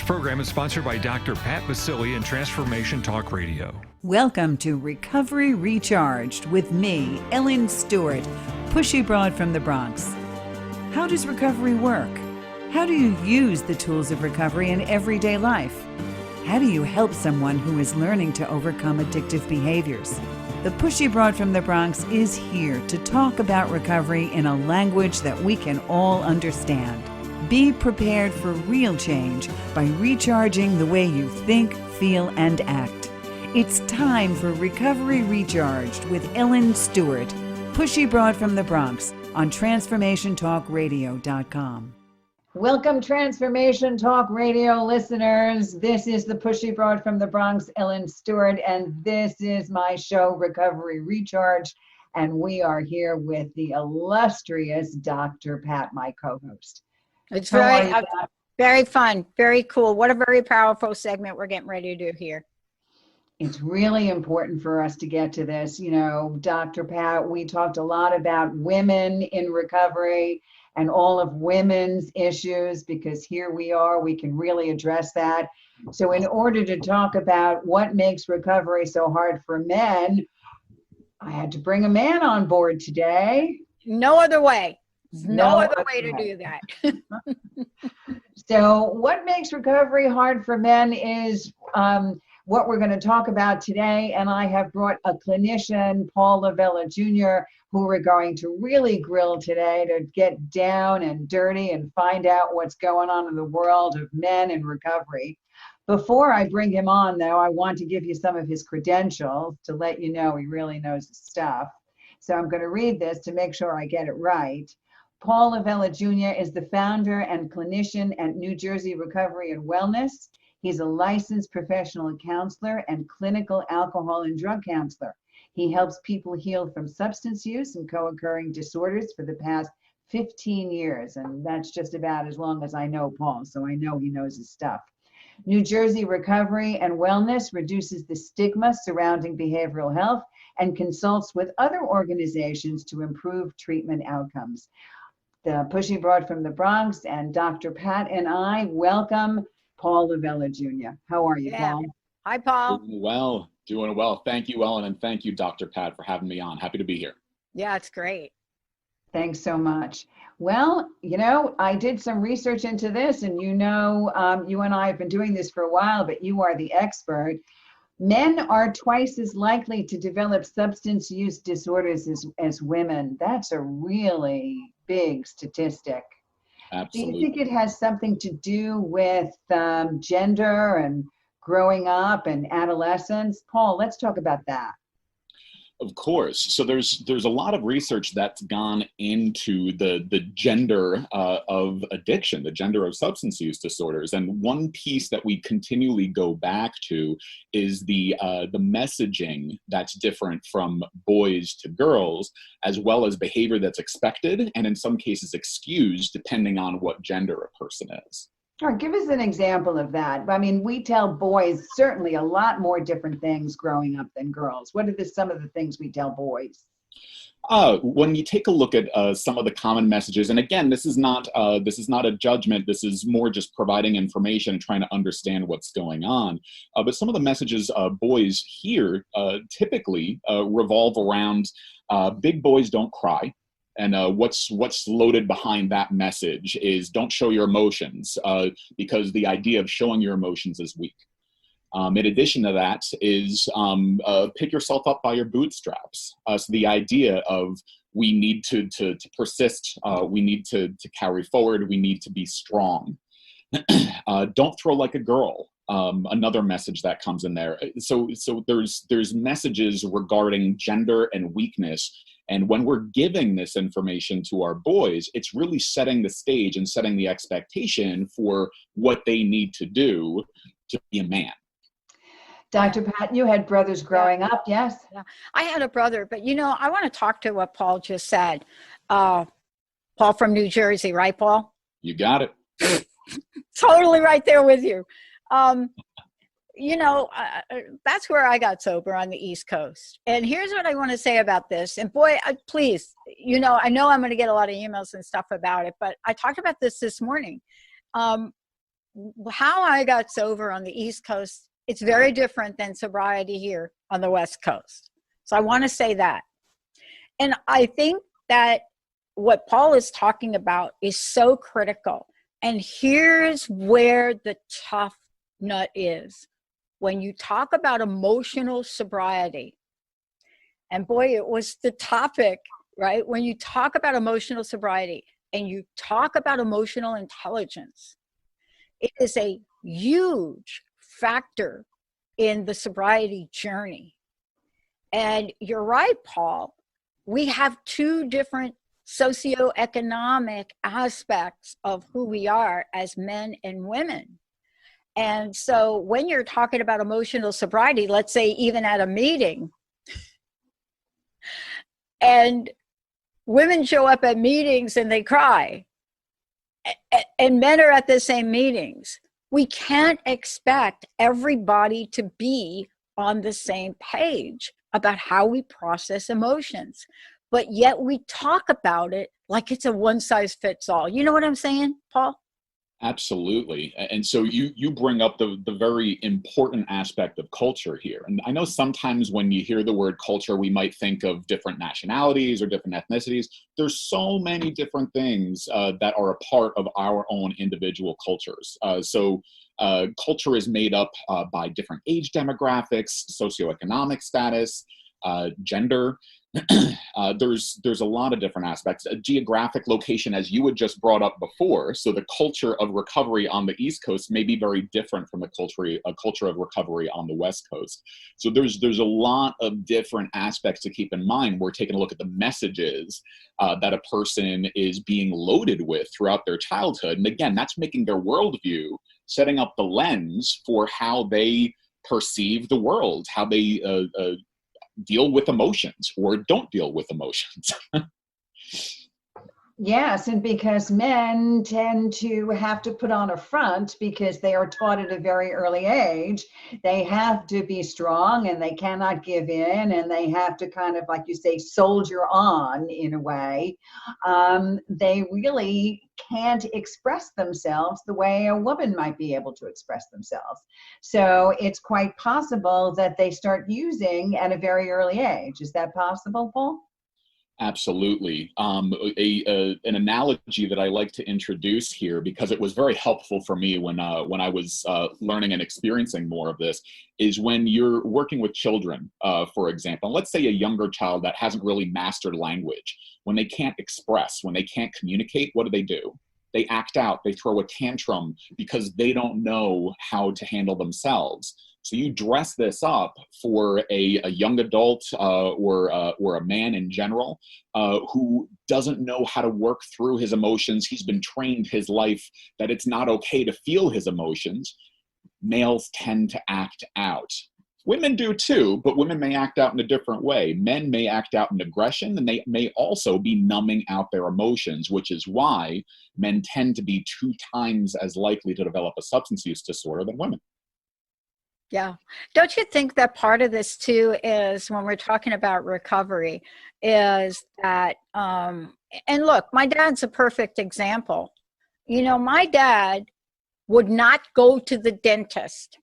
program is sponsored by Dr. Pat Basili and Transformation Talk Radio. Welcome to Recovery Recharged with me, Ellen Stewart, Pushy Broad from the Bronx. How does recovery work? How do you use the tools of recovery in everyday life? How do you help someone who is learning to overcome addictive behaviors? The Pushy Broad from the Bronx is here to talk about recovery in a language that we can all understand. Be prepared for real change by recharging the way you think, feel, and act. It's time for Recovery Recharged with Ellen Stewart, Pushy Broad from the Bronx on TransformationTalkRadio.com. Welcome, Transformation Talk Radio listeners. This is the Pushy Broad from the Bronx, Ellen Stewart, and this is my show, Recovery Recharged, and we are here with the illustrious Dr. Pat, my co-host. It's very fun, very cool. What a very powerful segment we're getting ready to do here. It's really important for us to get to this. You know, Dr. Pat, we talked a lot about women in recovery and all of women's issues, because here we are, we can really address that. So in order to talk about what makes recovery so hard for men, I had to bring a man on board today. No other way. No other way to do that. So what makes recovery hard for men is what we're going to talk about today. And I have brought a clinician, Paul Lavella Jr., who we're going to really grill today to get down and dirty and find out what's going on in the world of men in recovery. Before I bring him on, though, I want to give you some of his credentials to let you know he really knows his stuff. So I'm going to read this to make sure I get it right. Paul Lavella Jr. is the founder and clinician at New Jersey Recovery and Wellness. He's a licensed professional counselor and clinical alcohol and drug counselor. He helps people heal from substance use and co-occurring disorders for the past 15 years, and that's just about as long as I know Paul, so I know he knows his stuff. New Jersey Recovery and Wellness reduces the stigma surrounding behavioral health and consults with other organizations to improve treatment outcomes. The Pushy Broad from the Bronx and Dr. Pat and I welcome Paul Lavella Jr. How are you, Paul? Hi, Paul. Doing well. Thank you, Ellen, and thank you, Dr. Pat, for having me on. Happy to be here. Yeah, it's great. Thanks so much. Well, you know, I did some research into this, and you know, you and I have been doing this for a while, but you are the expert. Men are twice as likely to develop substance use disorders as women. That's a really big statistic. Absolutely. Do you think it has something to do with gender and growing up and adolescence? Paul, let's talk about that. Of course. So there's a lot of research that's gone into the gender of addiction, the gender of substance use disorders. And one piece that we continually go back to is the messaging that's different from boys to girls, as well as behavior that's expected and in some cases excused depending on what gender a person is. All right, give us an example of that. I mean, we tell boys certainly a lot more different things growing up than girls. What are some of the things we tell boys? When you take a look at some of the common messages, and again, this is not a judgment. This is more just providing information and trying to understand what's going on. But some of the messages boys hear typically revolve around big boys don't cry. And what's loaded behind that message is don't show your emotions because the idea of showing your emotions is weak. In addition to that is pick yourself up by your bootstraps. So the idea of we need to persist, we need to carry forward, we need to be strong. Don't throw like a girl. Another message that comes in there. So there's messages regarding gender and weakness. And when we're giving this information to our boys, it's really setting the stage and setting the expectation for what they need to do to be a man. Dr. Pat, you had brothers growing up, yes? Yeah. I had a brother, but you know, I want to talk to what Paul just said. Paul from New Jersey, right, Paul? You got it. Totally right there with you. You know, that's where I got sober, on the East Coast. And here's what I want to say about this. And boy, please, you know I'm going to get a lot of emails and stuff about it, but I talked about this morning. how I got sober on the East Coast, it's very different than sobriety here on the West Coast. So I want to say that. And I think that what Paul is talking about is so critical. And here's where the tough nut is. When you talk about emotional sobriety, and boy, it was the topic, right? When you talk about emotional sobriety and you talk about emotional intelligence, it is a huge factor in the sobriety journey. And you're right, Paul. We have two different socioeconomic aspects of who we are as men and women. And so when you're talking about emotional sobriety, let's say even at a meeting, and women show up at meetings and they cry, and men are at the same meetings, we can't expect everybody to be on the same page about how we process emotions. But yet we talk about it like it's a one size fits all. You know what I'm saying, Paul? Absolutely. And so you bring up the very important aspect of culture here. And I know sometimes when you hear the word culture, we might think of different nationalities or different ethnicities. There's so many different things that are a part of our own individual cultures. Culture is made up by different age demographics, socioeconomic status, gender. There's a lot of different aspects. A geographic location, as you had just brought up before, so the culture of recovery on the East Coast may be very different from the culture of recovery on the West Coast. So there's a lot of different aspects to keep in mind. We're taking a look at the messages that a person is being loaded with throughout their childhood. And again, that's making their worldview, setting up the lens for how they perceive the world, how they deal with emotions or don't deal with emotions. Yes, and because men tend to have to put on a front because they are taught at a very early age, they have to be strong and they cannot give in and they have to kind of, like you say, soldier on in a way. They really can't express themselves the way a woman might be able to express themselves. So it's quite possible that they start using at a very early age. Is that possible, Paul? Absolutely. An analogy that I like to introduce here, because it was very helpful for me when I was learning and experiencing more of this, is when you're working with children, for example. Let's say a younger child that hasn't really mastered language. When they can't express, when they can't communicate, what do? They act out, they throw a tantrum because they don't know how to handle themselves. So you dress this up for a young adult or a man in general who doesn't know how to work through his emotions. He's been trained his life that it's not okay to feel his emotions. Males tend to act out. Women do too, but women may act out in a different way. Men may act out in aggression, and they may also be numbing out their emotions, which is why men tend to be 2 times as likely to develop a substance use disorder than women. Yeah. Don't you think that part of this too is when we're talking about recovery is that, and look, my dad's a perfect example. You know, my dad would not go to the dentist,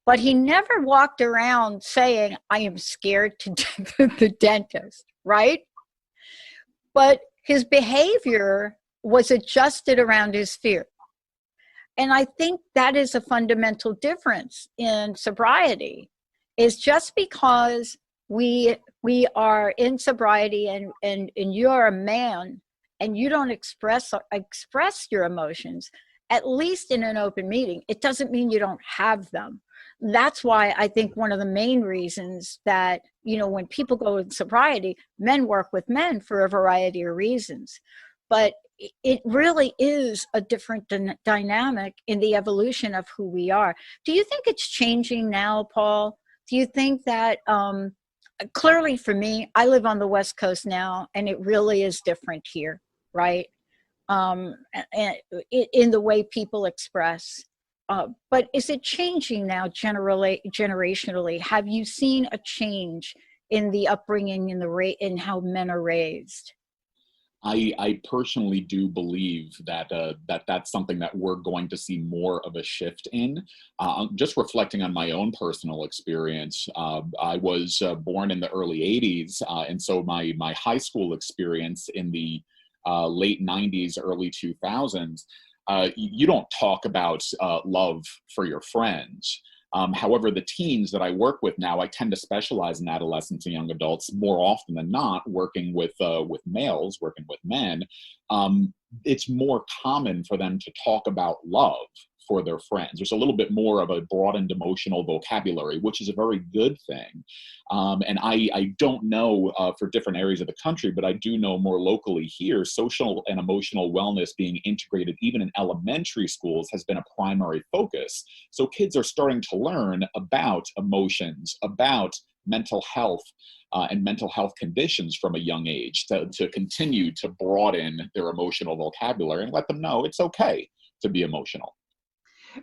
but he never walked around saying, I am scared to the dentist, right? But his behavior was adjusted around his fear. And I think that is a fundamental difference in sobriety, is just because we are in sobriety and you're a man and you don't express your emotions, at least in an open meeting, it doesn't mean you don't have them. That's why I think one of the main reasons that, you know, when people go in sobriety, men work with men for a variety of reasons. But it really is a different dynamic in the evolution of who we are. Do you think it's changing now, Paul? Do you think that, clearly for me, I live on the West Coast now, and it really is different here, right? And in the way people express. But is it changing now generationally? Have you seen a change in the upbringing, in how men are raised? I personally do believe that that's something that we're going to see more of a shift in. Just reflecting on my own personal experience, I was born in the early 80s, and so my high school experience in the late 90s, early 2000s, you don't talk about love for your friends. However, the teens that I work with now, I tend to specialize in adolescents and young adults more often than not, working with males, working with men. It's more common for them to talk about love for their friends. There's a little bit more of a broadened emotional vocabulary, which is a very good thing. And I don't know for different areas of the country, but I do know more locally here, social and emotional wellness being integrated even in elementary schools has been a primary focus. So kids are starting to learn about emotions, about mental health, and mental health conditions from a young age to continue to broaden their emotional vocabulary and let them know it's okay to be emotional.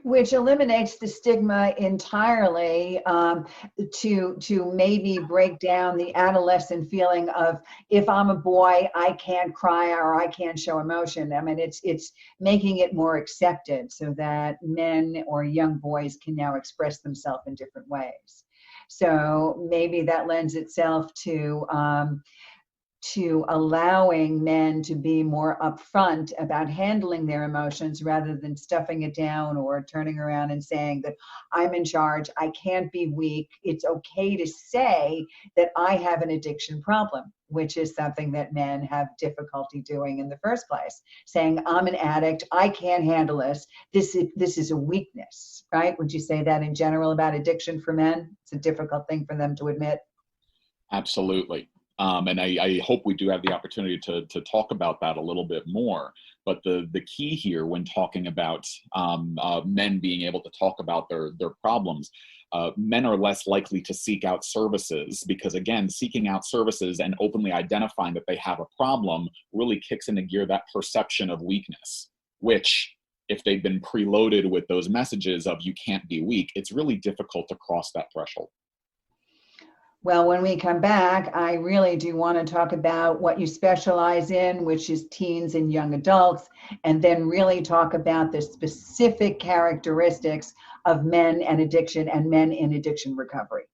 Which eliminates the stigma entirely, to maybe break down the adolescent feeling of, if I'm a boy, I can't cry or I can't show emotion. I mean, it's making it more accepted so that men or young boys can now express themselves in different ways. So maybe that lends itself to allowing men to be more upfront about handling their emotions rather than stuffing it down or turning around and saying that I'm in charge, I can't be weak. It's okay to say that I have an addiction problem, which is something that men have difficulty doing in the first place. Saying I'm an addict, I can't handle this. This is a weakness, right? Would you say that in general about addiction for men? It's a difficult thing for them to admit. Absolutely. And I hope we do have the opportunity to talk about that a little bit more. But the key here when talking about men being able to talk about their problems, men are less likely to seek out services because, again, seeking out services and openly identifying that they have a problem really kicks into gear that perception of weakness, which, if they've been preloaded with those messages of you can't be weak, it's really difficult to cross that threshold. Well, when we come back, I really do want to talk about what you specialize in, which is teens and young adults, and then really talk about the specific characteristics of men and addiction and men in addiction recovery.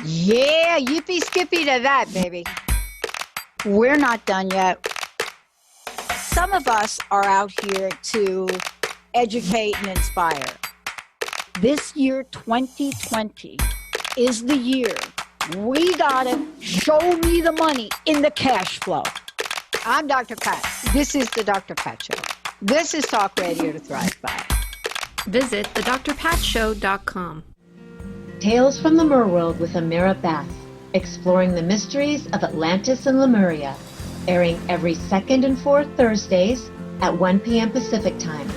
Yeah, yippee skippy to that, baby. We're not done yet. Some of us are out here to educate and inspire. This year, 2020, is the year we gotta show me the money in the cash flow. I'm Dr. Pat. This is the Dr. Pat Show. This is Talk Radio to Thrive By. Visit thedrpatshow.com. Tales from the Merworld with Amira Bath, exploring the mysteries of Atlantis and Lemuria, airing every second and fourth Thursdays at 1 p.m. Pacific Time.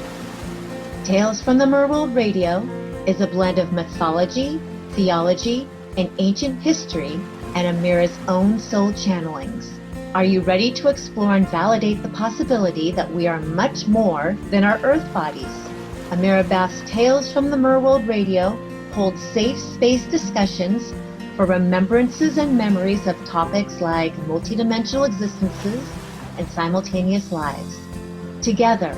Tales from the Merworld Radio is a blend of mythology, theology, and ancient history, and Amira's own soul channelings. Are you ready to explore and validate the possibility that we are much more than our earth bodies? Amira Bath's Tales from the Merworld Radio holds safe space discussions for remembrances and memories of topics like multidimensional existences and simultaneous lives. Together,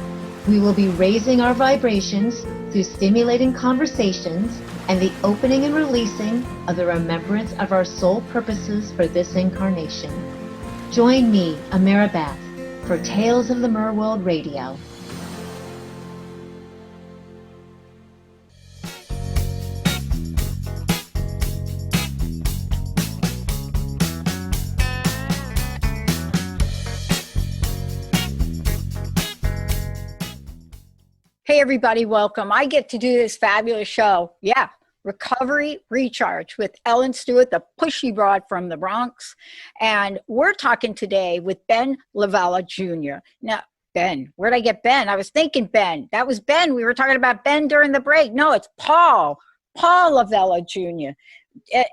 we will be raising our vibrations through stimulating conversations and the opening and releasing of the remembrance of our soul purposes for this incarnation. Join me, Amira Bath, for Tales of the Merworld Radio. Hey, everybody, welcome. I get to do this fabulous show. Yeah, Recovery Recharge with Ellen Stewart, the pushy broad from the Bronx. And we're talking today with Ben Lavella Jr. Now, Ben, where'd I get Ben? I was thinking Ben. That was Ben. We were talking about Ben during the break. No, it's Paul Lavella Jr.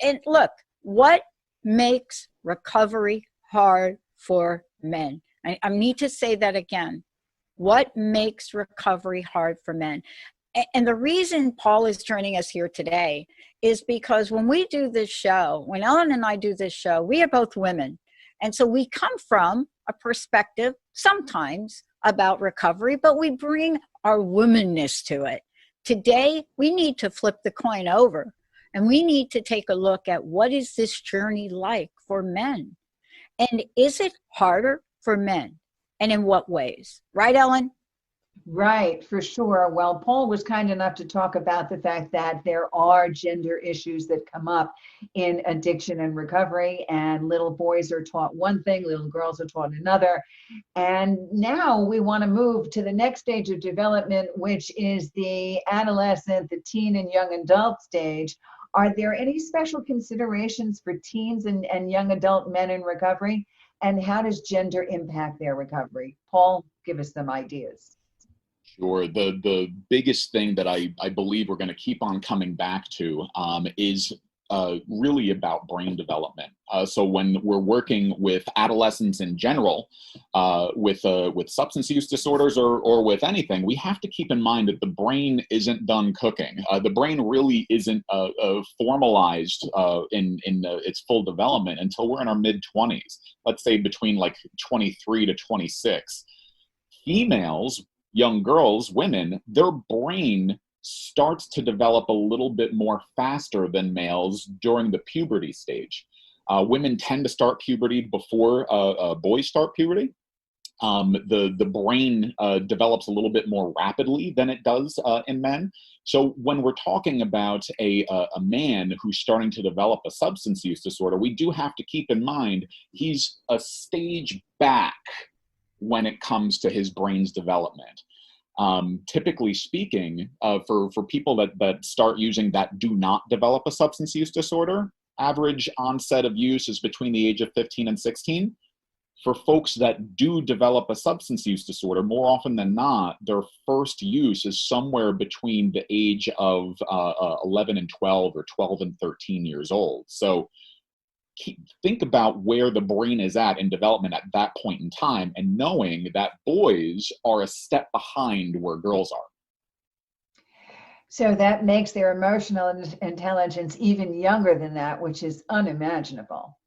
And look, what makes recovery hard for men? I need to say that again. What makes recovery hard for men? And the reason Paul is joining us here today is because when we do this show, when Ellen and I do this show, we are both women. And so we come from a perspective sometimes about recovery, but we bring our womanness to it. Today, we need to flip the coin over, and we need to take a look at what is this journey like for men? And is it harder for men? And in what ways? Right, Ellen? Right, for sure. Well, Paul was kind enough to talk about the fact that there are gender issues that come up in addiction and recovery, and little boys are taught one thing, little girls are taught another. And now we want to move to the next stage of development, which is the adolescent, the teen and young adult stage. Are there any special considerations for teens and young adult men in recovery? And how does gender impact their recovery? Paul, give us some ideas. Sure. The biggest thing that I believe we're going to keep on coming back to is really about brain development. So when we're working with adolescents in general, with substance use disorders or with anything, we have to keep in mind that the brain isn't done cooking. The brain really isn't formalized in its full development until we're in our mid-20s. Let's say between like 23 to 26. Females, young girls, women, their brain starts to develop a little bit more faster than males during the puberty stage. Women tend to start puberty before boys start puberty. The brain develops a little bit more rapidly than it does in men. So when we're talking about a man who's starting to develop a substance use disorder, we do have to keep in mind he's a stage back when it comes to his brain's development. Typically speaking, for people that start using that do not develop a substance use disorder, average onset of use is between the age of 15 and 16. For folks that do develop a substance use disorder, more often than not, their first use is somewhere between the age of 11 and 12 or 12 and 13 years old. So think about where the brain is at in development at that point in time, and knowing that boys are a step behind where girls are. So that makes their emotional intelligence even younger than that, which is unimaginable.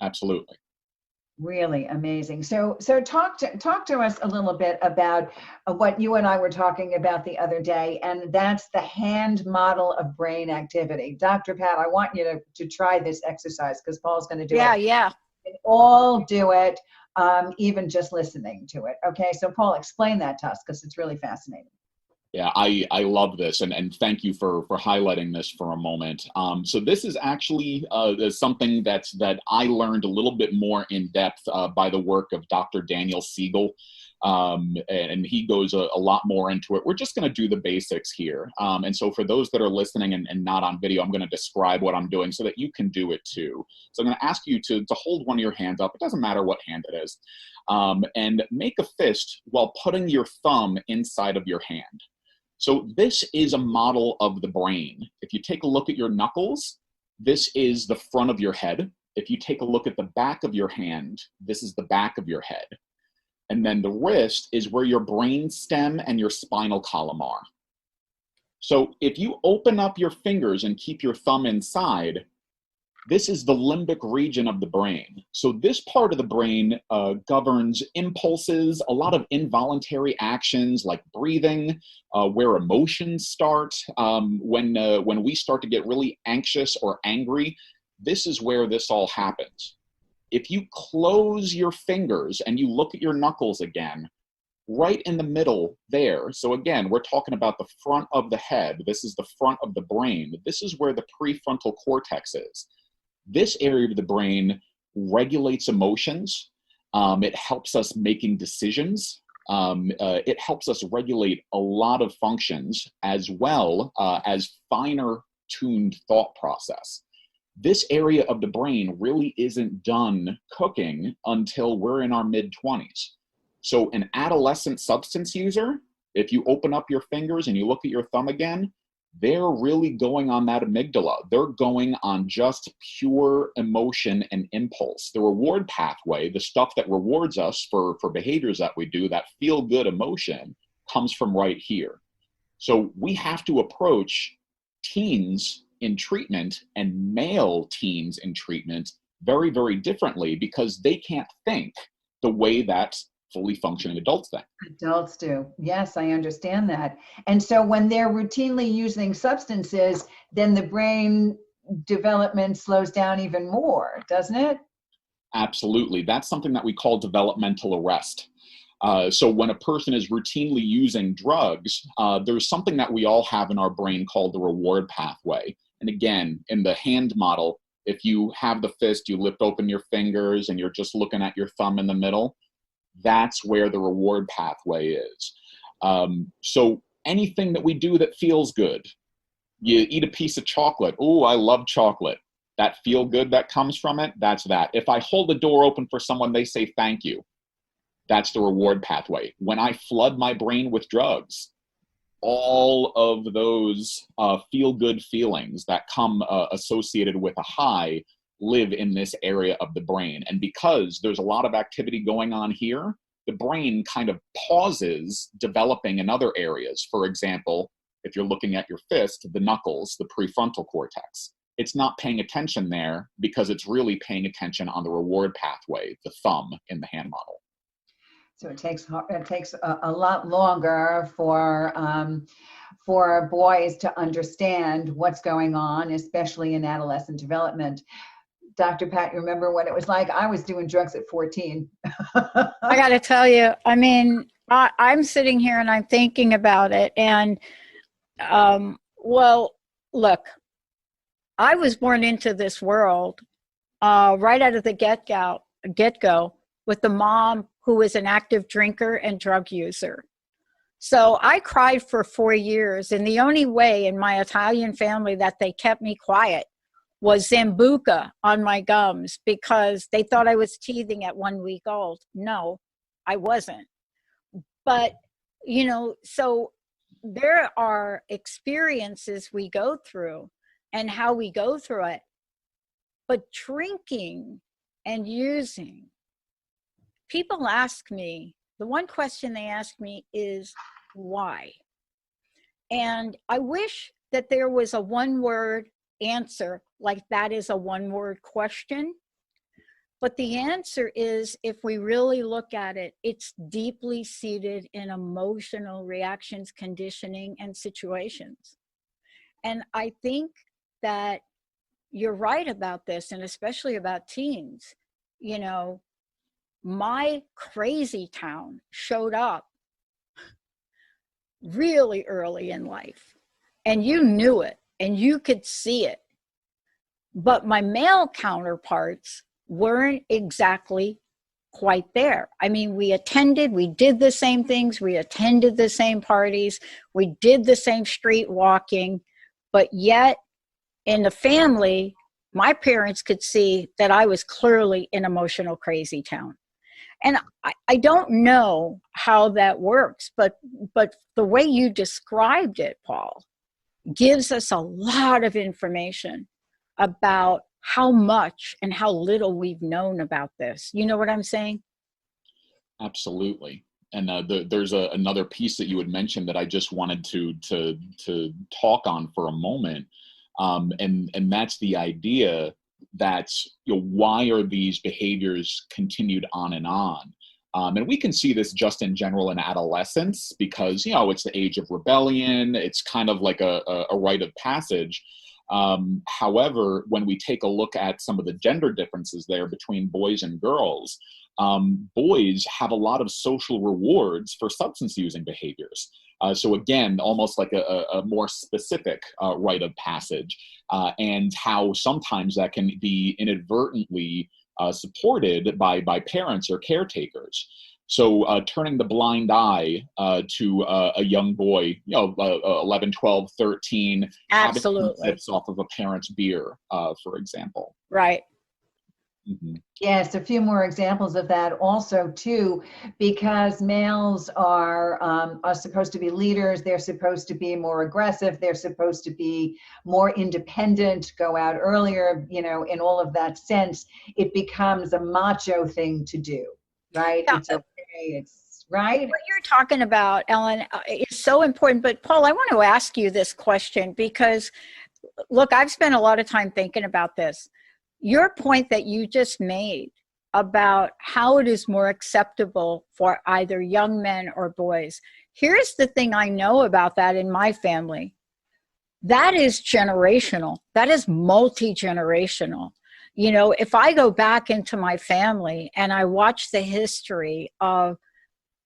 Absolutely. Really amazing. So talk to us a little bit about what you and I were talking about the other day, and that's the hand model of brain activity. Dr. Pat, I want you to try this exercise because Paul's going to do it. Yeah. We can all do it, even just listening to it. Okay, so Paul, explain that to us because it's really fascinating. Yeah, I love this, and thank you for highlighting this for a moment. So this is actually something that I learned a little bit more in depth by the work of Dr. Daniel Siegel, and he goes a lot more into it. We're just going to do the basics here, and so for those that are listening and not on video, I'm going to describe what I'm doing so that you can do it too. So I'm going to ask you to hold one of your hands up. It doesn't matter what hand it is, and make a fist while putting your thumb inside of your hand. So this is a model of the brain. If you take a look at your knuckles, this is the front of your head. If you take a look at the back of your hand, this is the back of your head. And then the wrist is where your brain stem and your spinal column are. So if you open up your fingers and keep your thumb inside, this is the limbic region of the brain. So this part of the brain governs impulses, a lot of involuntary actions like breathing, where emotions start. When we start to get really anxious or angry, this is where this all happens. If you close your fingers and you look at your knuckles again, right in the middle there, so again, we're talking about the front of the head. This is the front of the brain. This is where the prefrontal cortex is. This area of the brain regulates emotions. It helps us making decisions. It helps us regulate a lot of functions as well as finer tuned thought process. This area of the brain really isn't done cooking until we're in our mid-20s. So an adolescent substance user, if you open up your fingers and you look at your thumb again, they're really going on that amygdala. They're going on just pure emotion and impulse. The reward pathway, the stuff that rewards us for behaviors that we do, that feel good emotion, comes from right here. So we have to approach teens in treatment and male teens in treatment very, very differently, because they can't think the way that fully functioning adults think. Adults do. Yes, I understand that. And so when they're routinely using substances, then the brain development slows down even more, doesn't it? Absolutely. That's something that we call developmental arrest. So when a person is routinely using drugs, there's something that we all have in our brain called the reward pathway. And again, in the hand model, if you have the fist, you lift open your fingers and you're just looking at your thumb in the middle, that's where the reward pathway is. So anything that we do that feels good, you eat a piece of chocolate. Oh, I love chocolate. That feel good that comes from it, that's that. If I hold the door open for someone, they say thank you. That's the reward pathway. When I flood my brain with drugs, all of those feel-good feelings that come associated with a high live in this area of the brain. And because there's a lot of activity going on here, the brain kind of pauses developing in other areas. For example, if you're looking at your fist, the knuckles, the prefrontal cortex, it's not paying attention there because it's really paying attention on the reward pathway, the thumb in the hand model. So it takes a lot longer for boys to understand what's going on, especially in adolescent development. Dr. Pat, you remember what it was like? I was doing drugs at 14. I got to tell you, I mean, I'm sitting here and I'm thinking about it. And, well, look, I was born into this world right out of the get-go with the mom who was an active drinker and drug user. So I cried for 4 years. And the only way in my Italian family that they kept me quiet was Zambuca on my gums, because they thought I was teething at 1 week old. No, I wasn't. But, you know, so there are experiences we go through and how we go through it. But drinking and using, people ask me, the one question they ask me is, why? And I wish that there was a one-word answer, like that is a one-word question. But the answer is, if we really look at it, it's deeply seated in emotional reactions, conditioning, and situations. And I think that you're right about this, and especially about teens. You know, my crazy town showed up really early in life, and you knew it and you could see it. But my male counterparts weren't exactly quite there. I mean, we did the same things, we attended the same parties, we did the same street walking, but yet in the family, my parents could see that I was clearly an emotional crazy town. And I don't know how that works, but the way you described it, Paul, gives us a lot of information about how much and how little we've known about this. You know what I'm saying? Absolutely. And there's another piece that you had mentioned that I just wanted to talk on for a moment. And that's the idea that, you know, why are these behaviors continued on and on? And we can see this just in general in adolescence, because, you know, it's the age of rebellion. It's kind of like a rite of passage. However, when we take a look at some of the gender differences there between boys and girls, boys have a lot of social rewards for substance using behaviors. So again, almost like a more specific rite of passage, and how sometimes that can be inadvertently supported by parents or caretakers. So turning the blind eye to a young boy, you know, 11, 12, 13, Absolutely. having sips off of a parent's beer, for example. Right. Mhm. Yes, a few more examples of that also too, because males are supposed to be leaders. They're supposed to be more aggressive. They're supposed to be more independent, go out earlier. In all of that sense, it becomes a macho thing to do, right? Yeah, It's okay. It's right. what you're talking about, Ellen, is so important. But Paul, I want to ask you this question because, look, I've spent a lot of time thinking about this. Your point that you just made about how it is more acceptable for either young men or boys. Here's the thing I know about that in my family. That is generational. That is multi-generational. If I go back into my family and I watch the history of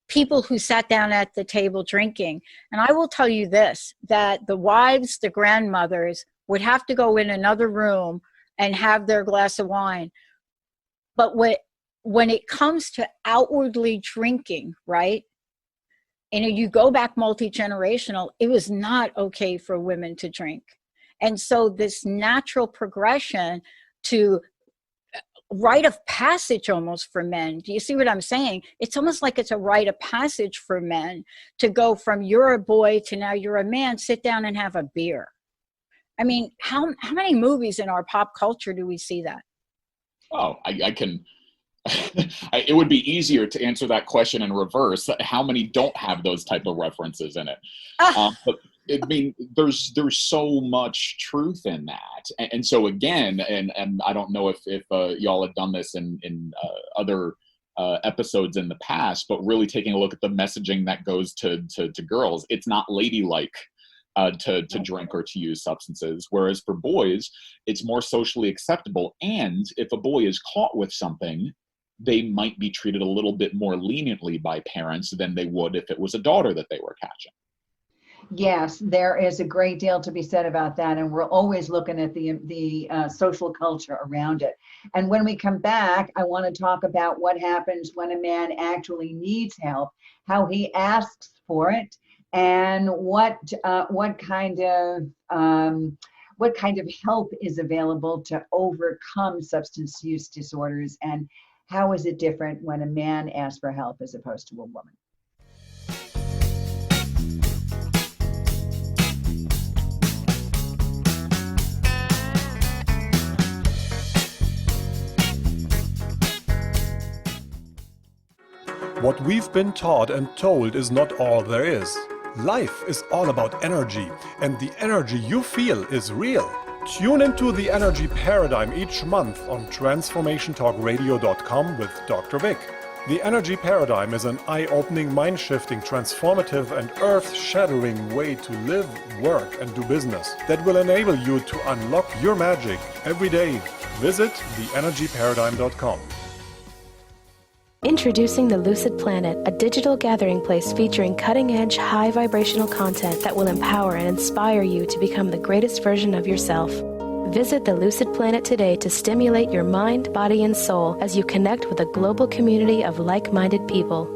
people who sat down at the table drinking, and I will tell you this, that the wives, the grandmothers would have to go in another room and have their glass of wine. But when it comes to outwardly drinking, right? And you go back multi-generational, it was not okay for women to drink. And so this natural progression to rite of passage almost for men. Do you see what I'm saying? It's almost like it's a rite of passage for men to go from you're a boy to now you're a man, sit down and have a beer. I mean, how many movies in our pop culture do we see that? Oh, I can. It would be easier to answer that question in reverse. How many don't have those type of references in it? But I mean, there's so much truth in that, and so again, and I don't know if y'all have done this in other episodes in the past, but really taking a look at the messaging that goes to girls. It's not ladylike to drink or to use substances, whereas for boys, it's more socially acceptable. And if a boy is caught with something, they might be treated a little bit more leniently by parents than they would if it was a daughter that they were catching. Yes, there is a great deal to be said about that, and we're always looking at the social culture around it. And when we come back, I want to talk about what happens when a man actually needs help, how he asks for it, and what kind of help is available to overcome substance use disorders, and how is it different when a man asks for help as opposed to a woman. What we've been taught and told is not all there is. Life is all about energy, and the energy you feel is real. Tune into the Energy Paradigm each month on transformationtalkradio.com with Dr. Vic. The Energy Paradigm is an eye-opening, mind-shifting, transformative, and earth-shattering way to live, work, and do business that will enable you to unlock your magic every day. Visit theenergyparadigm.com. Introducing the Lucid Planet, a digital gathering place featuring cutting-edge, high-vibrational content that will empower and inspire you to become the greatest version of yourself. Visit the Lucid Planet today to stimulate your mind, body, and soul as you connect with a global community of like-minded people.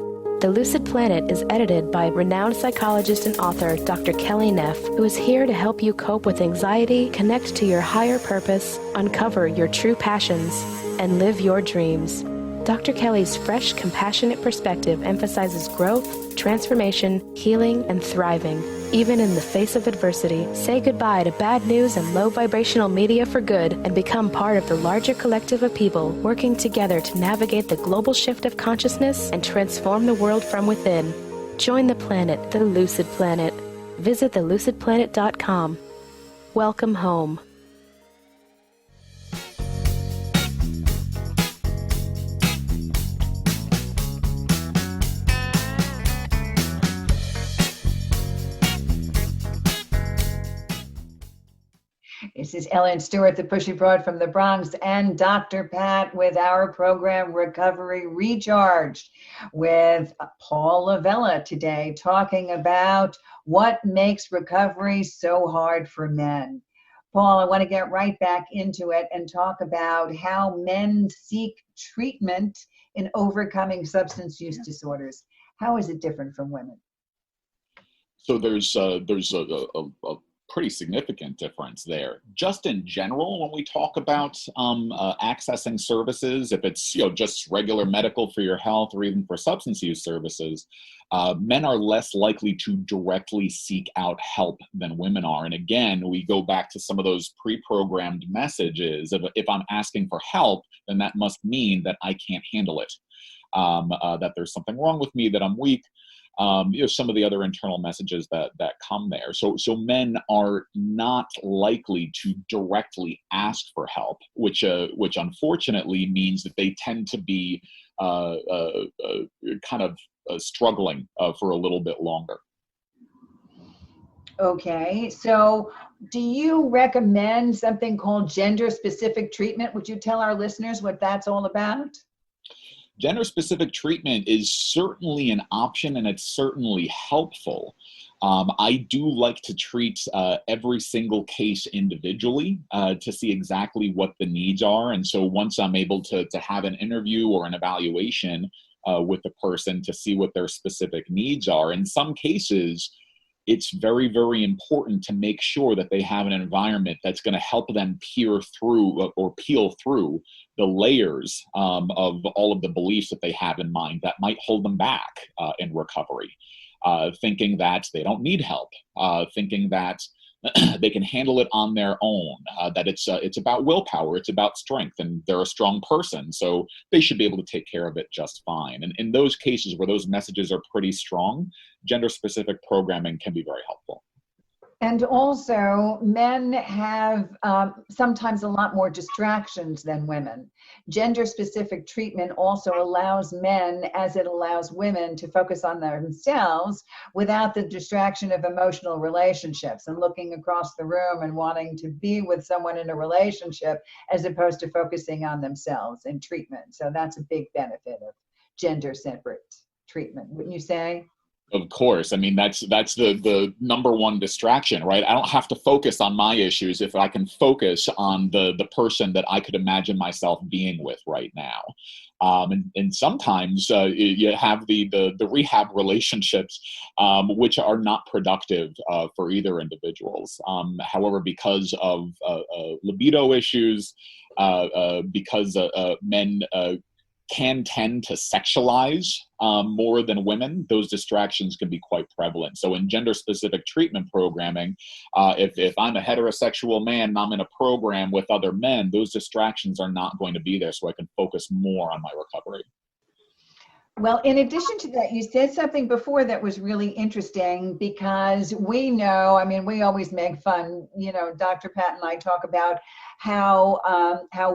The Lucid Planet is edited by renowned psychologist and author Dr. Kelly Neff, who is here to help you cope with anxiety, connect to your higher purpose, uncover your true passions, and live your dreams. Dr. Kelly's fresh, compassionate perspective emphasizes growth, transformation, healing, and thriving. Even in the face of adversity, say goodbye to bad news and low vibrational media for good and become part of the larger collective of people working together to navigate the global shift of consciousness and transform the world from within. Join the planet, the Lucid Planet. Visit thelucidplanet.com. Welcome home. This is Ellen Stewart, the Pushy Broad from the Bronx, and Dr. Pat with our program Recovery Recharged with Paul Lavella today, talking about what makes recovery so hard for men. Paul, I want to get right back into it and talk about how men seek treatment in overcoming substance use disorders. How is it different from women? So there's a pretty significant difference there. Just in general, when we talk about accessing services, if it's just regular medical for your health or even for substance use services, men are less likely to directly seek out help than women are. And again, we go back to some of those pre-programmed messages of, if I'm asking for help, then that must mean that I can't handle it, that there's something wrong with me, that I'm weak. Some of the other internal messages that come there. So men are not likely to directly ask for help, which unfortunately means that they tend to be kind of struggling for a little bit longer. Okay, so do you recommend something called gender-specific treatment? Would you tell our listeners what that's all about? Gender-specific treatment is certainly an option, and it's certainly helpful. I do like to treat every single case individually to see exactly what the needs are. And so once I'm able to have an interview or an evaluation with the person to see what their specific needs are, in some cases, it's very, very important to make sure that they have an environment that's going to help them peer through or peel through the layers of all of the beliefs that they have in mind that might hold them back in recovery. Thinking that they don't need help, thinking that they can handle it on their own, that it's about willpower, it's about strength, and they're a strong person, so they should be able to take care of it just fine. And in those cases where those messages are pretty strong, gender-specific programming can be very helpful. And also, men have sometimes a lot more distractions than women. Gender-specific treatment also allows men, as it allows women, to focus on themselves without the distraction of emotional relationships and looking across the room and wanting to be with someone in a relationship as opposed to focusing on themselves in treatment. So that's a big benefit of gender-separate treatment, wouldn't you say? Of course. I mean, that's the number one distraction, right? I don't have to focus on my issues if I can focus on the person that I could imagine myself being with right now. And sometimes you have the rehab relationships, which are not productive for either individuals. However, because of libido issues, because men can tend to sexualize more than women, those distractions can be quite prevalent. So in gender-specific treatment programming, if I'm a heterosexual man and I'm in a program with other men, those distractions are not going to be there, so I can focus more on my recovery. Well, in addition to that, you said something before that was really interesting, because we know, I mean, we always make fun, Dr. Pat and I talk about how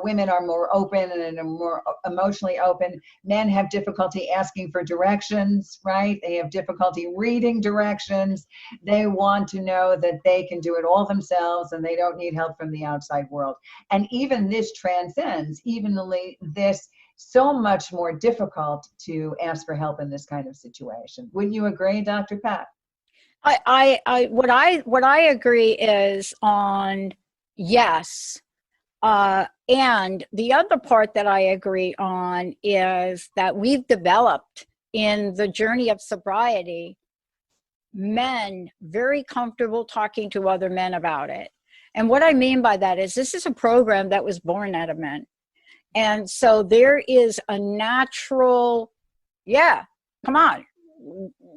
women are more open and are more emotionally open. Men have difficulty asking for directions, right? They have difficulty reading directions. They want to know that they can do it all themselves and they don't need help from the outside world. And even this transcends, this so much more difficult to ask for help in this kind of situation. Wouldn't you agree, Dr. Pat? What I agree is on yes. And the other part that I agree on is that we've developed in the journey of sobriety, men very comfortable talking to other men about it. And what I mean by that is this is a program that was born out of men. And so there is a natural, come on.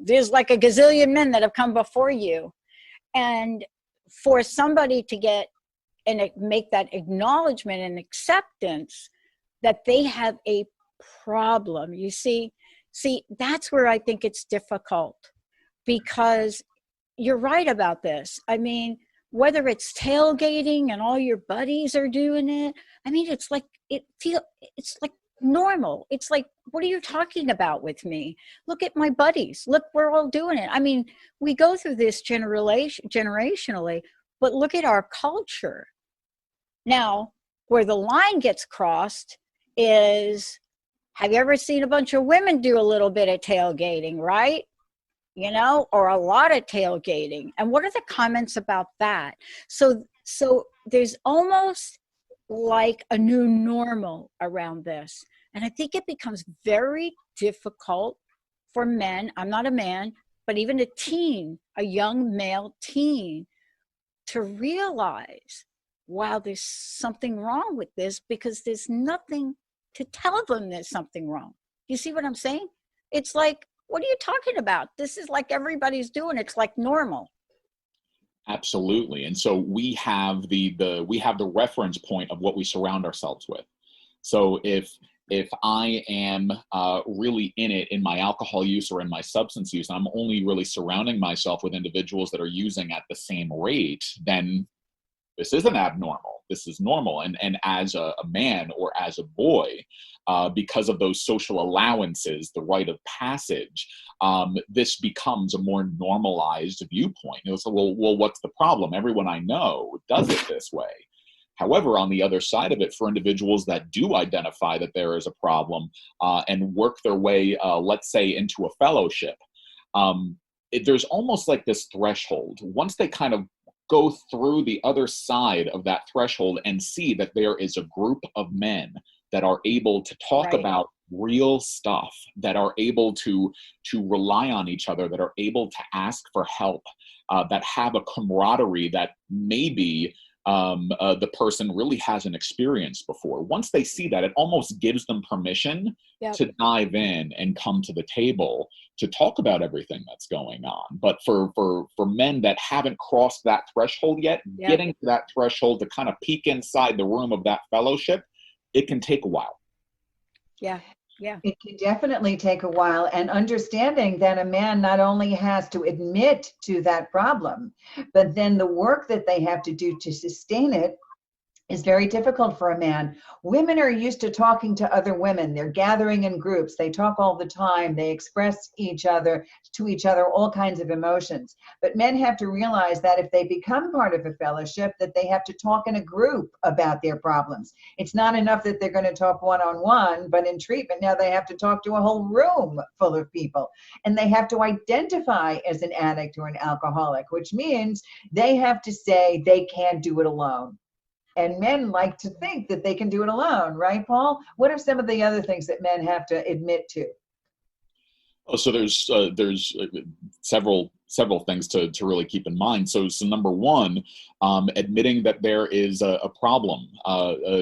There's like a gazillion men that have come before you. And for somebody to get and make that acknowledgement and acceptance that they have a problem, you see, that's where I think it's difficult, because you're right about this. I mean, whether it's tailgating and all your buddies are doing it, I mean, it's like normal. It's like, what are you talking about with me? Look at my buddies. Look, we're all doing it. I mean, we go through this generationally, but look at our culture. Now, where the line gets crossed is, have you ever seen a bunch of women do a little bit of tailgating, right? Or a lot of tailgating. And what are the comments about that? So there's almost like a new normal around this. And I think it becomes very difficult for men. I'm not a man, but even a young male teen, to realize, wow, there's something wrong with this, because there's nothing to tell them there's something wrong. You see what I'm saying? It's like, what are you talking about? This is like everybody's doing. It's like normal. Absolutely. And so we have the reference point of what we surround ourselves with. So if I am really in it in my alcohol use or in my substance use, and I'm only really surrounding myself with individuals that are using at the same rate, then this isn't abnormal. This is normal. And as a man or as a boy, because of those social allowances, the rite of passage, this becomes a more normalized viewpoint. It's like, well, what's the problem? Everyone I know does it this way. However, on the other side of it, for individuals that do identify that there is a problem and work their way, let's say, into a fellowship, there's almost like this threshold. Once they kind of go through the other side of that threshold and see that there is a group of men that are able to talk about real stuff, that are able to rely on each other, that are able to ask for help, that have a camaraderie that maybe the person really hasn't experienced before. Once they see that, it almost gives them permission to dive in and come to the table to talk about everything that's going on. But for men that haven't crossed that threshold yet, getting to that threshold to kind of peek inside the room of that fellowship, it can take a while. Yeah. It can definitely take a while, and understanding that a man not only has to admit to that problem, but then the work that they have to do to sustain it is very difficult for a man. Women are used to talking to other women. They're gathering in groups. They talk all the time. They express to each other all kinds of emotions. But men have to realize that if they become part of a fellowship, that they have to talk in a group about their problems. It's not enough that they're going to talk one-on-one, but in treatment now they have to talk to a whole room full of people. And they have to identify as an addict or an alcoholic, which means they have to say they can't do it alone. And men like to think that they can do it alone, right, Paul? What are some of the other things that men have to admit to? Oh, so there's several things to really keep in mind. So number one, admitting that there is a problem.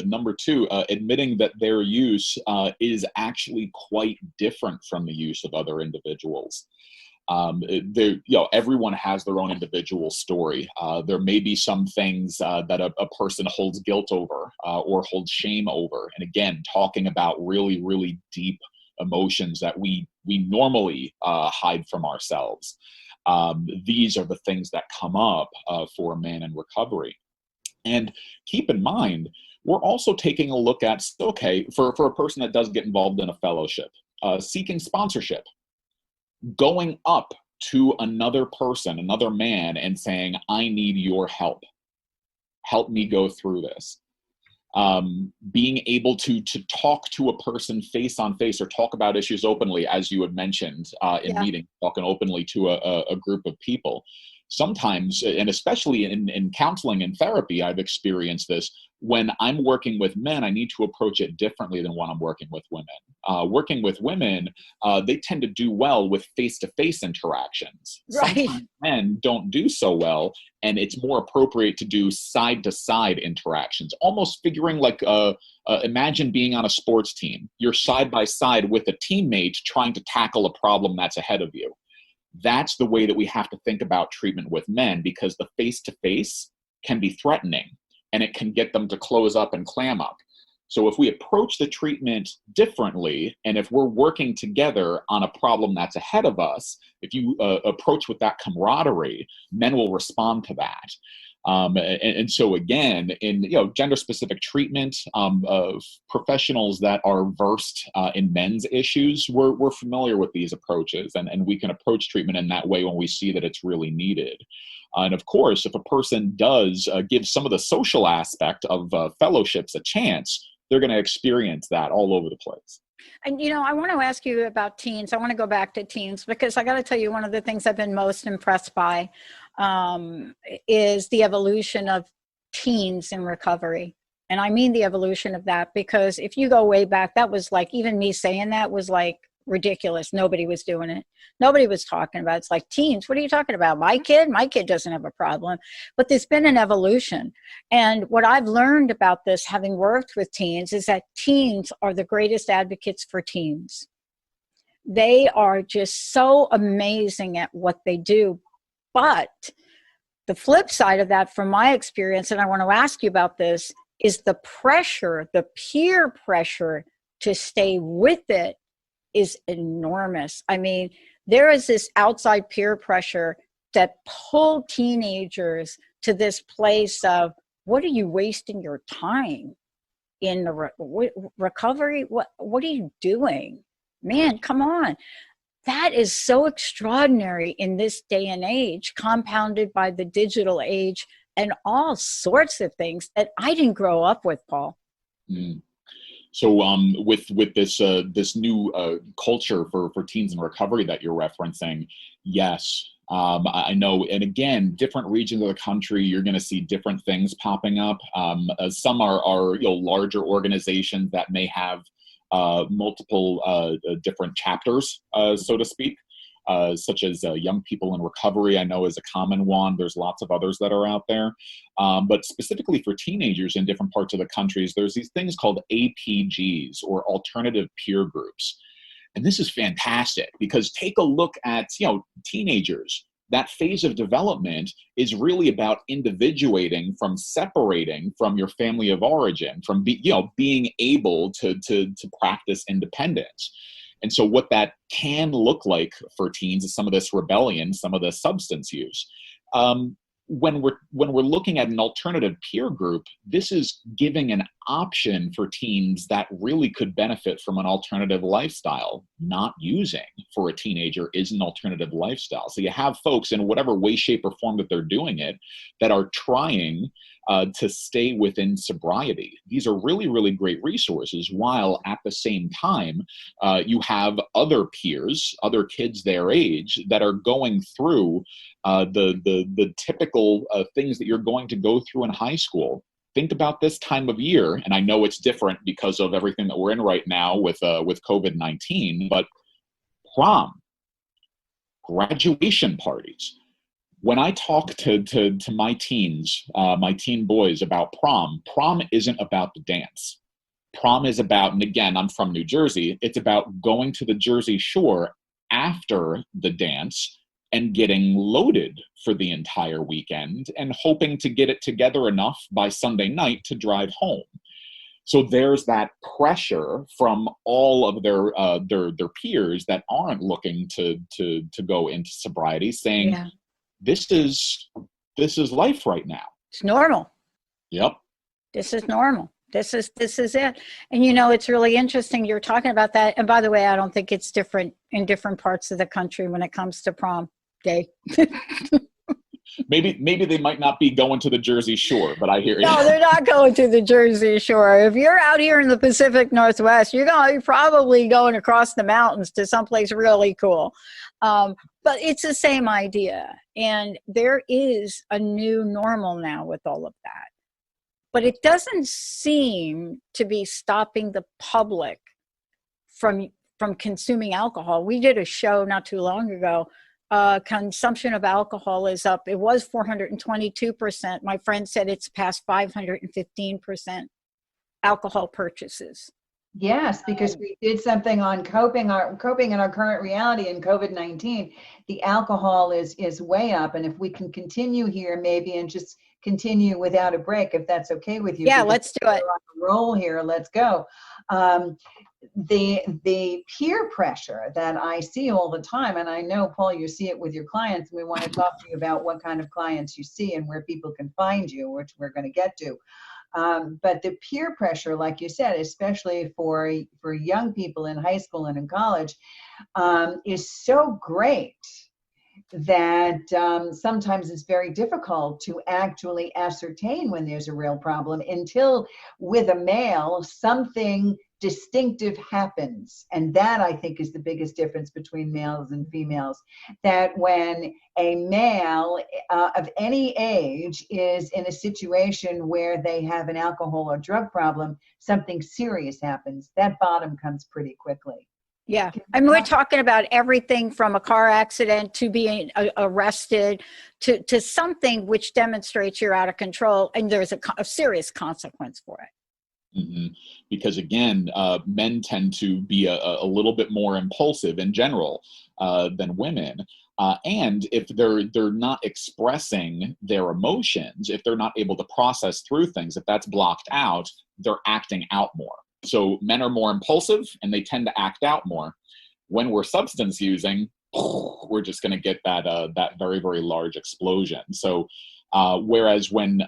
Number two, admitting that their use is actually quite different from the use of other individuals. Everyone has their own individual story. There may be some things that a person holds guilt over or holds shame over. And again, talking about really, really deep emotions that we normally hide from ourselves. These are the things that come up for a man in recovery. And keep in mind, we're also taking a look at, okay, for a person that does get involved in a fellowship, seeking sponsorship, going up to another person, another man, and saying, I need your help. Help me go through this. Being able to talk to a person face on face or talk about issues openly, as you had mentioned in meetings, talking openly to a group of people. Sometimes, and especially in counseling and therapy, I've experienced this. When I'm working with men, I need to approach it differently than when I'm working with women. Working with women, they tend to do well with face-to-face interactions. Right. Sometimes men don't do so well, and it's more appropriate to do side-to-side interactions, almost figuring like, imagine being on a sports team. You're side by side with a teammate trying to tackle a problem that's ahead of you. That's the way that we have to think about treatment with men, because the face-to-face can be threatening and it can get them to close up and clam up. So if we approach the treatment differently, and if we're working together on a problem that's ahead of us, if you approach with that camaraderie, men will respond to that. And so again, in gender-specific treatment, of professionals that are versed in men's issues, we're familiar with these approaches, and we can approach treatment in that way when we see that it's really needed. And of course, if a person does give some of the social aspect of fellowships a chance, they're going to experience that all over the place. And, I want to ask you about teens. I want to go back to teens, because I got to tell you, one of the things I've been most impressed by is the evolution of teens in recovery. And I mean the evolution of that, because if you go way back, that was like, even me saying that was like ridiculous. Nobody was doing it. Nobody was talking about it. It's like, teens, what are you talking about? My kid doesn't have a problem. But there's been an evolution. And what I've learned about this, having worked with teens, is that teens are the greatest advocates for teens. They are just so amazing at what they do. But the flip side of that, from my experience, and I want to ask you about this, is the pressure, the peer pressure to stay with it is enormous. I mean, there is this outside peer pressure that pull teenagers to this place of, what are you wasting your time in the recovery? What are you doing? Man, come on. That is so extraordinary in this day and age, compounded by the digital age and all sorts of things that I didn't grow up with, Paul. Mm. So with this new culture for teens in recovery that you're referencing, yes, I know. And again, different regions of the country, you're going to see different things popping up. Some are larger organizations that may have multiple different chapters, so to speak, such as Young People in Recovery, I know is a common one. There's lots of others that are out there. But specifically for teenagers in different parts of the countries, there's these things called APGs, or alternative peer groups. And this is fantastic, because take a look at, teenagers. That phase of development is really about individuating from separating from your family of origin, from being able to practice independence. And so what that can look like for teens is some of this rebellion, some of the substance use. When we're looking at an alternative peer group, this is giving an option for teens that really could benefit from an alternative lifestyle. Not using for a teenager is an alternative lifestyle. So you have folks, in whatever way, shape, or form that they're doing it, that are trying to stay within sobriety. These are really, really great resources, while at the same time, you have other peers, other kids their age, that are going through the typical things that you're going to go through in high school. Think about this time of year, and I know it's different because of everything that we're in right now with COVID-19, but prom, graduation parties. When I talk to my teens, my teen boys, about prom isn't about the dance. Prom is about, and again, I'm from New Jersey, it's about going to the Jersey Shore after the dance and getting loaded for the entire weekend and hoping to get it together enough by Sunday night to drive home. So there's that pressure from all of their peers that aren't looking to go into sobriety, saying, yeah, this is life right now. It's normal. Yep. This is normal. This is it. And it's really interesting you're talking about that. And by the way, I don't think it's different in different parts of the country when it comes to prom day. Maybe they might not be going to the Jersey Shore, but I hear you. No, they're not going to the Jersey Shore. If you're out here in the Pacific Northwest, you're probably going across the mountains to someplace really cool. But it's the same idea. And there is a new normal now with all of that. But it doesn't seem to be stopping the public from consuming alcohol. We did a show not too long ago. Consumption of alcohol is up. It was 422%. My friend said it's past 515% alcohol purchases. Yes, because we did something on coping in our current reality in COVID-19. The alcohol is way up, and if we can continue here, maybe, and just continue without a break, if that's okay with you. Yeah, let's do it. We're on a roll here. Let's go. The peer pressure that I see all the time, and I know, Paul, you see it with your clients, and we want to talk to you about what kind of clients you see and where people can find you, which we're going to get to. But the peer pressure, like you said, especially for young people in high school and in college, is so great that sometimes it's very difficult to actually ascertain when there's a real problem until, with a male, something distinctive happens. And that, I think, is the biggest difference between males and females, that when a male of any age is in a situation where they have an alcohol or drug problem, something serious happens. That bottom comes pretty quickly. Yeah. I mean, we're talking about everything from a car accident to being arrested to something which demonstrates you're out of control and there's a serious consequence for it. Mm-hmm. Because again, men tend to be a little bit more impulsive in general than women. And if they're not expressing their emotions, if they're not able to process through things, if that's blocked out, they're acting out more. So men are more impulsive and they tend to act out more. When we're substance using, we're just going to get that very, very large explosion. So whereas when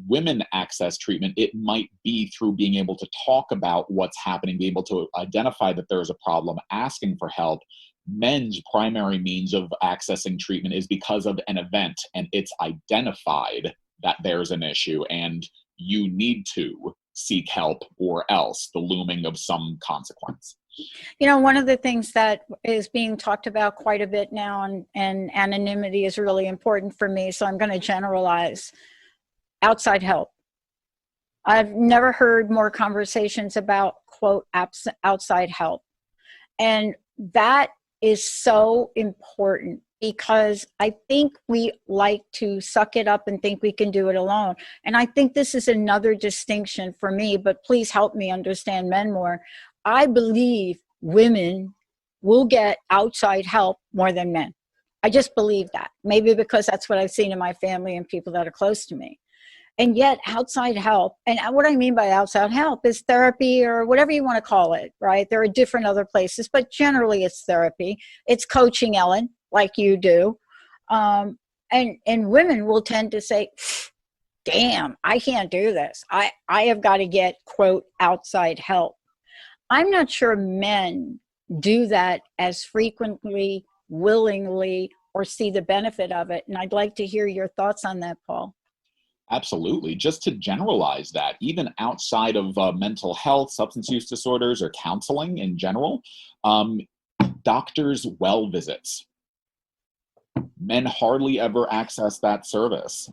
women access treatment, it might be through being able to talk about what's happening, be able to identify that there's a problem, asking for help. Men's primary means of accessing treatment is because of an event, and it's identified that there's an issue and you need to seek help or else the looming of some consequence. You know, one of the things that is being talked about quite a bit now, and anonymity is really important for me, so I'm going to generalize outside help. I've never heard more conversations about, quote, outside help. And that is so important because I think we like to suck it up and think we can do it alone. And I think this is another distinction for me, but please help me understand men more. I believe women will get outside help more than men. I just believe that. Maybe because that's what I've seen in my family and people that are close to me. And yet outside help, and what I mean by outside help is therapy or whatever you want to call it, right? There are different other places, but generally it's therapy. It's coaching, Ellen, like you do. And women will tend to say, damn, I can't do this. I have got to get, quote, outside help. I'm not sure men do that as frequently, willingly, or see the benefit of it. And I'd like to hear your thoughts on that, Paul. Absolutely. Just to generalize that, even outside of mental health, substance use disorders, or counseling in general, doctors' well visits. Men hardly ever access that service.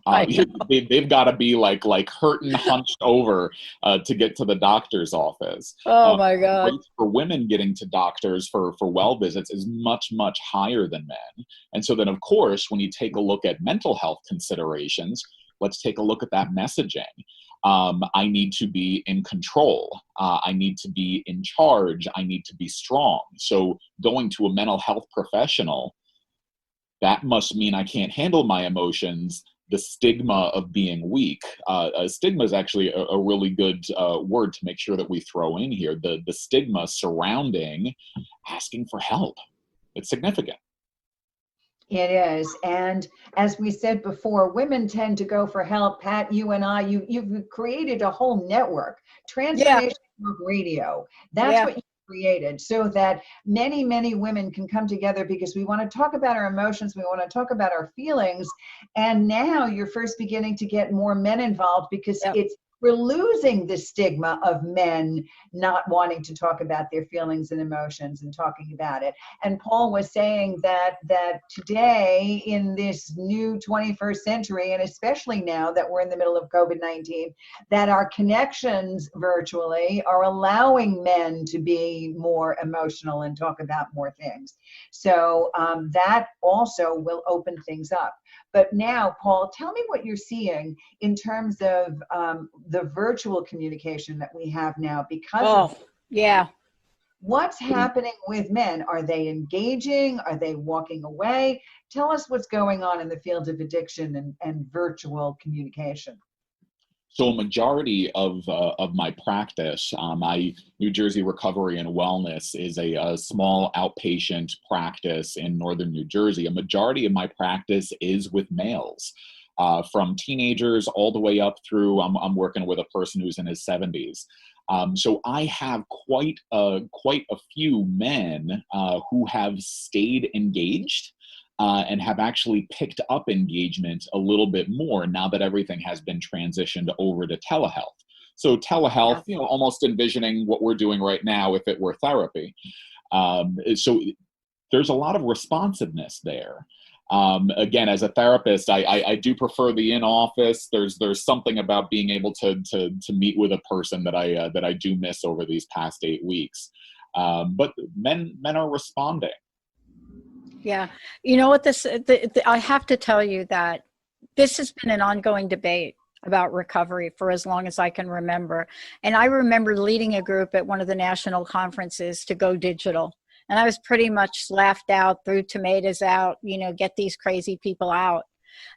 They've got to be like hurt and hunched over to get to the doctor's office. Oh my God. Rates for women getting to doctors for well visits is much, much higher than men. And so then, of course, when you take a look at mental health considerations, let's take a look at that messaging. I need to be in control. I need to be in charge. I need to be strong. So going to a mental health professional, that must mean I can't handle my emotions. The stigma of being weak. Stigma is actually a really good word to make sure that we throw in here. The stigma surrounding asking for help. It's significant. It is. And as we said before, women tend to go for help. Pat, you and I, you've created a whole network, Transformation Radio. That's what you created, so that many, many women can come together because we want to talk about our emotions. We want to talk about our feelings. And now you're first beginning to get more men involved because we're losing the stigma of men not wanting to talk about their feelings and emotions and talking about it. And Paul was saying that today in this new 21st century, and especially now that we're in the middle of COVID-19, that our connections virtually are allowing men to be more emotional and talk about more things. So that also will open things up. But now, Paul, tell me what you're seeing in terms of the virtual communication that we have now because what's happening with men? Are they engaging? Are they walking away? Tell us what's going on in the field of addiction and virtual communication. So a majority of my practice, New Jersey Recovery and Wellness is a small outpatient practice in northern New Jersey. A majority of my practice is with males, from teenagers all the way up through, I'm working with a person who's in his 70s. So I have quite a few men who have stayed engaged. And have actually picked up engagement a little bit more now that everything has been transitioned over to telehealth. So telehealth, almost envisioning what we're doing right now if it were therapy. So there's a lot of responsiveness there. Again, as a therapist, I do prefer the in-office. There's something about being able to meet with a person that I do miss over these past 8 weeks. But men are responding. Yeah. You know what I have to tell you that this has been an ongoing debate about recovery for as long as I can remember. And I remember leading a group at one of the national conferences to go digital. And I was pretty much laughed out, threw tomatoes out, get these crazy people out.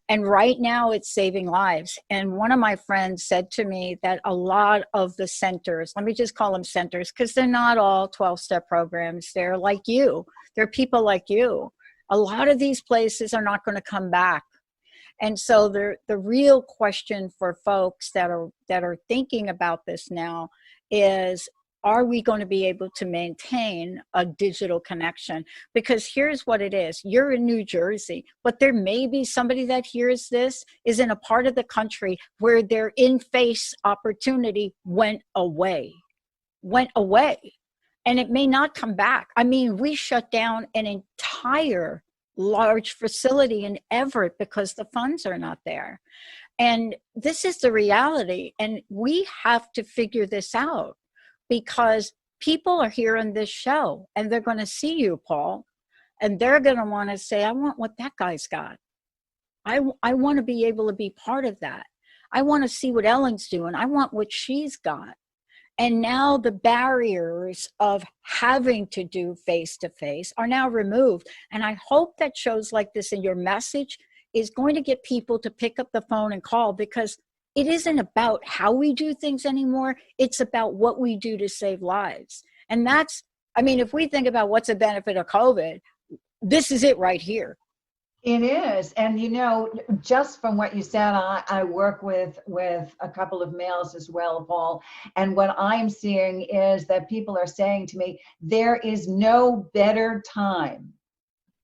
And right now it's saving lives. And one of my friends said to me that a lot of the centers, let me just call them centers, because they're not all 12-step programs. They're like you. They're people like you. A lot of these places are not going to come back. And so the real question for folks that are thinking about this now is, are we going to be able to maintain a digital connection? Because here's what it is. You're in New Jersey, but there may be somebody that hears this is in a part of the country where their in-face opportunity went away. And it may not come back. I mean, we shut down an entire large facility in Everett because the funds are not there. And this is the reality. And we have to figure this out, because people are hearing this show and they're going to see you, Paul, and they're going to want to say, I want what that guy's got. I want to be able to be part of that. I want to see what Ellen's doing. I want what she's got. And now the barriers of having to do face-to-face are now removed. And I hope that shows like this and your message is going to get people to pick up the phone and call, because it isn't about how we do things anymore. It's about what we do to save lives. And that's, I mean, if we think about what's the benefit of COVID, this is it right here. It is. And, just from what you said, I work with a couple of males as well, Paul. And what I'm seeing is that people are saying to me, there is no better time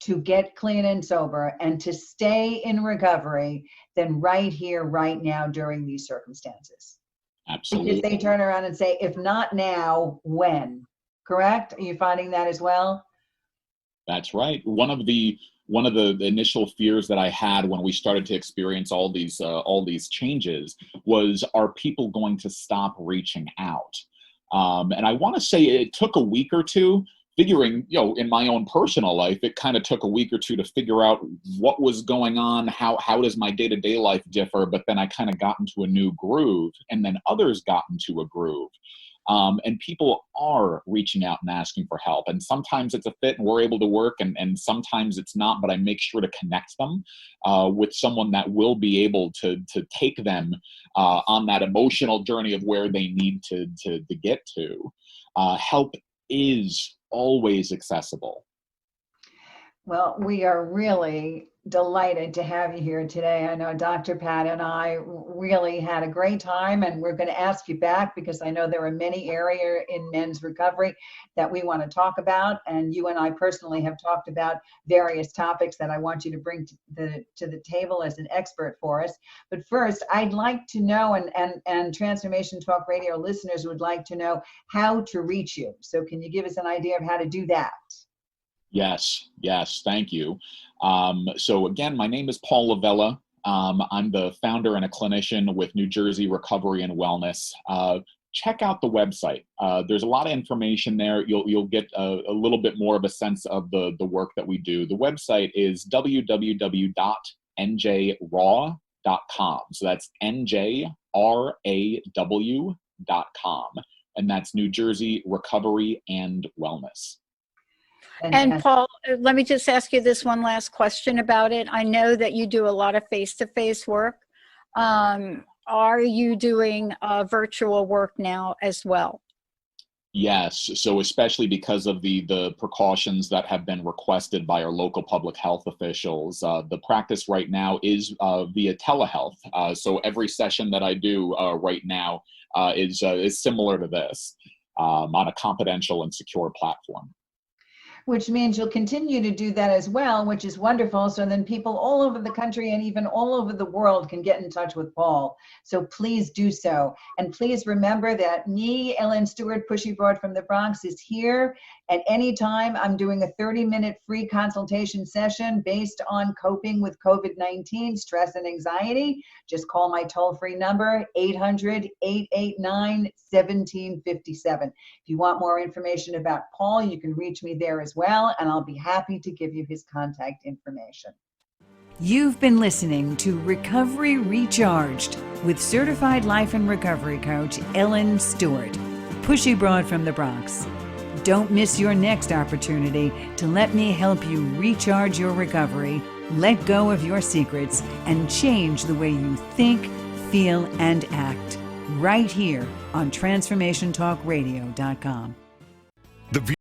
to get clean and sober and to stay in recovery than right here, right now, during these circumstances. Absolutely. Because they turn around and say, if not now, when? Correct? Are you finding that as well? That's right. One of the initial fears that I had when we started to experience all these changes was, are people going to stop reaching out? And I want to say it took a week or two, figuring, in my own personal life, it kind of took a week or two to figure out what was going on, how does my day-to-day life differ, but then I kind of got into a new groove, and then others got into a groove. And people are reaching out and asking for help. And sometimes it's a fit and we're able to work, and sometimes it's not, but I make sure to connect them with someone that will be able to take them on that emotional journey of where they need to get to. Help is always accessible. Well, we are really delighted to have you here today. I know Dr. Pat and I really had a great time, and we're going to ask you back because I know there are many areas in men's recovery that we want to talk about. And you and I personally have talked about various topics that I want you to bring to the table as an expert for us. But first, I'd like to know, and Transformation Talk Radio listeners would like to know how to reach you. So can you give us an idea of how to do that? Yes, thank you. So again, my name is Paul Lavella. I'm the founder and a clinician with New Jersey Recovery and Wellness. Check out the website. There's a lot of information there. You'll get a little bit more of a sense of the work that we do. The website is www.njraw.com. So that's NJRAW.com. And that's New Jersey Recovery and Wellness. And Paul, let me just ask you this one last question about it. I know that you do a lot of face-to-face work. Are you doing virtual work now as well? Yes. So especially because of the precautions that have been requested by our local public health officials, the practice right now is via telehealth. So every session that I do right now is similar to this on a confidential and secure platform. which means you'll continue to do that as well, which is wonderful. So then people all over the country and even all over the world can get in touch with Paul. So please do so. And please remember that me, Ellen Stewart, Pushy Broad from the Bronx, is here at any time. I'm doing a 30-minute free consultation session based on coping with COVID-19, stress and anxiety. Just call my toll-free number, 800-889-1757. If you want more information about Paul, you can reach me there as well, and I'll be happy to give you his contact information. You've been listening to Recovery Recharged with certified life and recovery coach Ellen Stewart, Pushy Broad from the Bronx. Don't miss your next opportunity to let me help you recharge your recovery, let go of your secrets, and change the way you think, feel, and act right here on TransformationTalkRadio.com. The